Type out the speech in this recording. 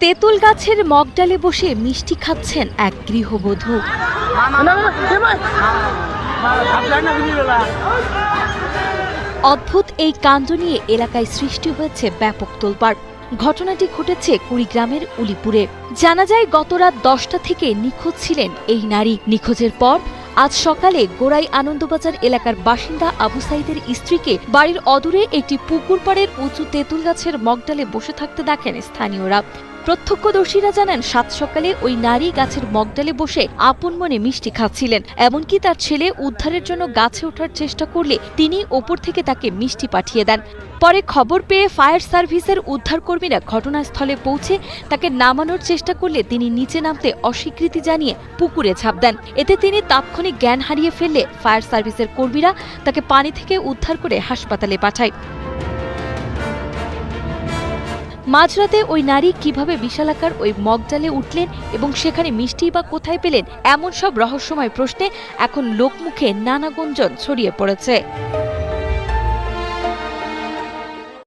তেঁতুল গাছের মগডালে বসে মিষ্টি খাচ্ছেন এক গৃহবধূ। অদ্ভুত এই কাণ্ড নিয়ে এলাকায় সৃষ্টি হয়েছে ব্যাপক তোলপাড়। ঘটনাটি ঘটেছে কুড়িগ্রামের উলিপুরে। জানা যায় গত রাত 10টা থেকে নিখোঁজ ছিলেন এই নারী। নিখোঁজের পর আজ সকালে গোড়াই আনন্দবাজার এলাকার বাসিন্দা আবু সাইদের স্ত্রীকে বাড়ির অদূরে একটি পুকুর পাড়ের উঁচু তেঁতুল গাছের মগডালে বসে থাকতে দেখেন স্থানীয়রা। প্রত্যক্ষদর্শীরা জানান, সাত সকালে ওই নারী গাছের মগডালে বসে আপন মনে মিষ্টি খাচ্ছিলেন। এমনকি তার ছেলে উদ্ধারের জন্য গাছে ওঠার চেষ্টা করলে তিনি ওপর থেকে তাকে মিষ্টি পাঠিয়ে দেন। পরে খবর পেয়ে ফায়ার সার্ভিসের উদ্ধারকর্মীরা ঘটনাস্থলে পৌঁছে তাকে নামানোর চেষ্টা করলে তিনি নিচে নামতে অস্বীকৃতি জানিয়ে পুকুরে ঝাঁপ দেন। এতে তিনি তাৎক্ষণিক জ্ঞান হারিয়ে ফেললে ফায়ার সার্ভিসের কর্মীরা তাকে পানি থেকে উদ্ধার করে হাসপাতালে পাঠায়। মাঝরাতে ওই নারী কিভাবে বিশালাকার ওই মগডালে উঠলেন এবং সেখানে মিষ্টি বা কোথায় পেলেন, এমন সব রহস্যময় প্রশ্নে এখন লোকমুখে নানা গুঞ্জন ছড়িয়ে পড়েছে।